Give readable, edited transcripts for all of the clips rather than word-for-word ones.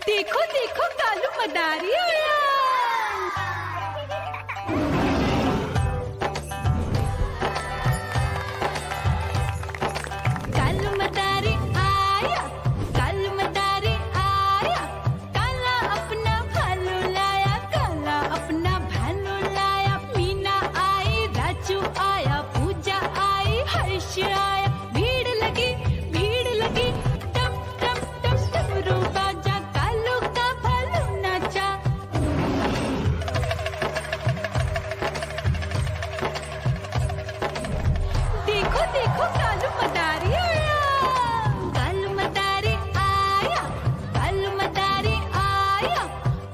देखो देखो कालू मदारी आया। कालू मदारी आया, कालू मदारी आया, काला अपना भालू लाया, काला अपना भालू लाया। मीना आई, राजू आया, पूजा आई, हर्ष आया। भीड़ लगी टम टम टम डमरू बाजा, कालू का भालू नाचा। देखो देखो कालू मदारी आया, कालू मदारी आया, कालू मदारी आया,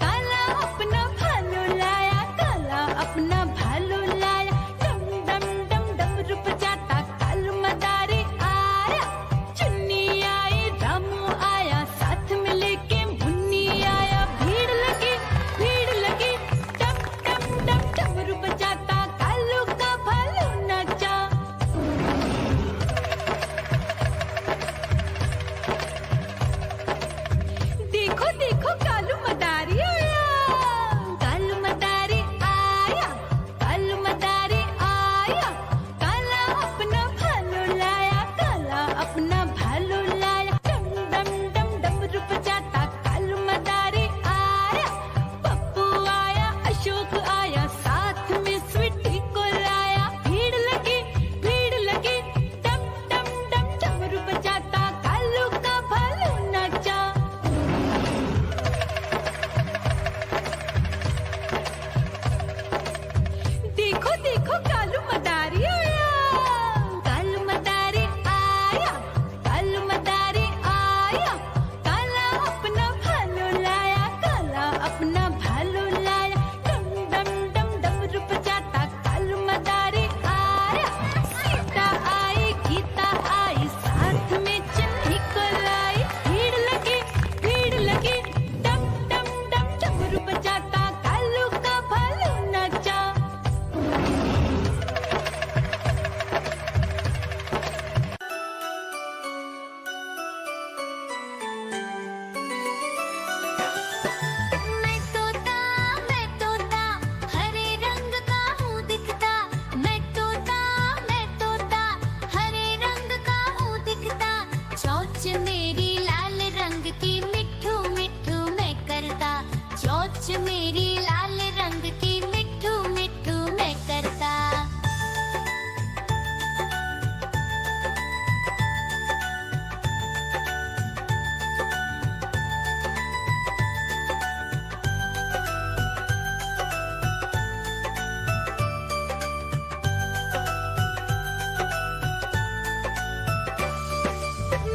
काला अपना भालू लाया, काला अपना भालू लाया। डम डम डम डमरू बजाता कालू मदारी आया। चुन्नी आई, रामू आया, साथ में लेके मुन्नी आया। भीड़ लगी टम टम टम डमरू बजाता कालू का भालू नाचा। देखो देखो कालू मदारी आया, कालू मदारी आया, कालू मदारी आया, काला अपना भालू लाया, काला अपना भालू लाया। डम डम डम डमरू बजाता कालू मदारी आया। पप्पू आया, अशोक आया, साथ में स्वीटी को लाया। भीड़ लगी टम टम डम डमरू बजाता कालू का भालू नाचा। देखो देखो कालू मदारी आया, कालू मदारी आया, कालू मदारी आया, काला अपना भालू लाया, काला अपना भालू लाया। डम डम डम डमरू बजाता कालू मदारी आया। सीता आई, गीता आई, साथ में चन्नी को लाई। भीड़ लगी टम टम डम डमरू बजाता कालू का भालू नाचा। मैं तोता हरे रंग का हूँ दिखता। मैं तोता हरे रंग का हूँ दिखता। चोंच मेरी लाल रंग की मिट्ठू मिट्ठू मैं करता। चोंच मेरी लाल रंग की मिट्ठू मिट्ठू मैं करता।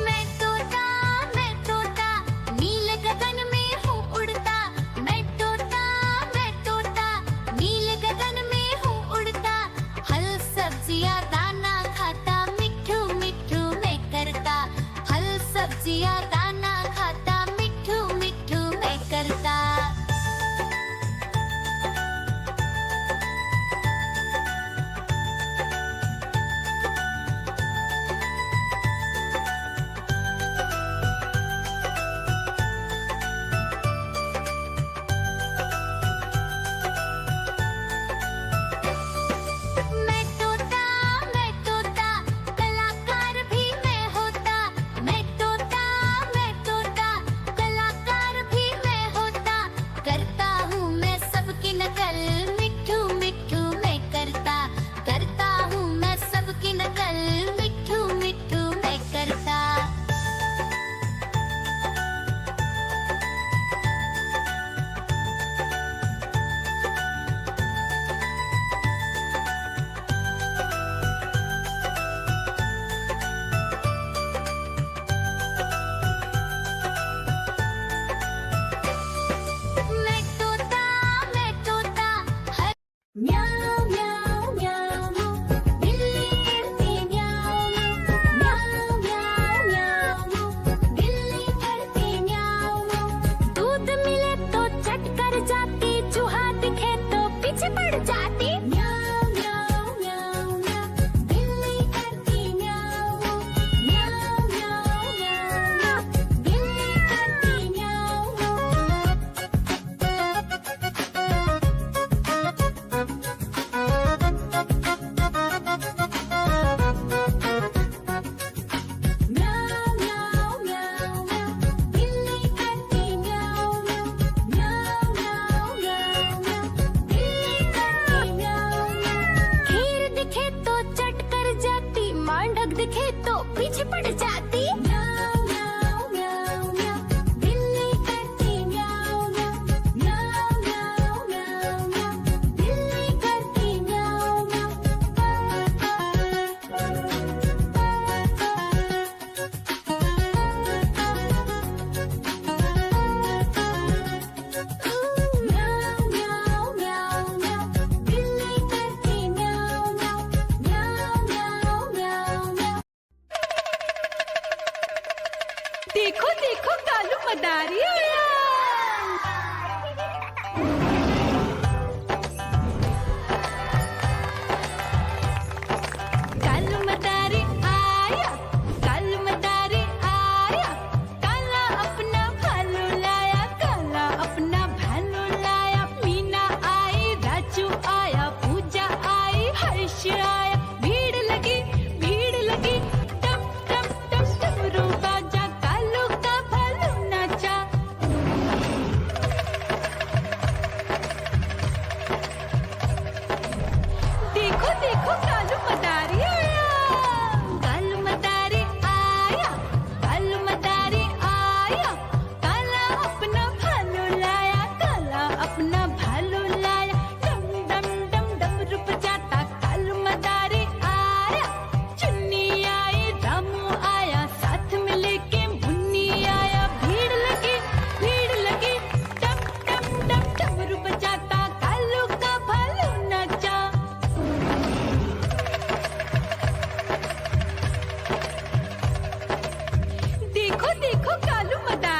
मैं तोता देखो देखो कालू मदारी आया। कालू मदारी आया, कालू मदारी आया, काला अपना भालू लाया, काला अपना भालू लाया। मीना आई, राजू आया, पूजा आई, हर्ष आया। भीड़ लगी टम टम टम डमरू बाजा, कालू का भालू नाचा। देखो देखो कालू मदारी आया, कालू मदारी आया, कालू मदारी आया, काला अपना भालू लाया, काला अपना भालू लाया। डम डम डम डमरू बजाता कालू मदारी आया। चुन्नी आई, रामू आया, साथ में लेके मुन्नी आया। भीड़ लगी टम टम टम डमरू बजाता कालू का भालू नाचा। देखो देखो कालू मदारी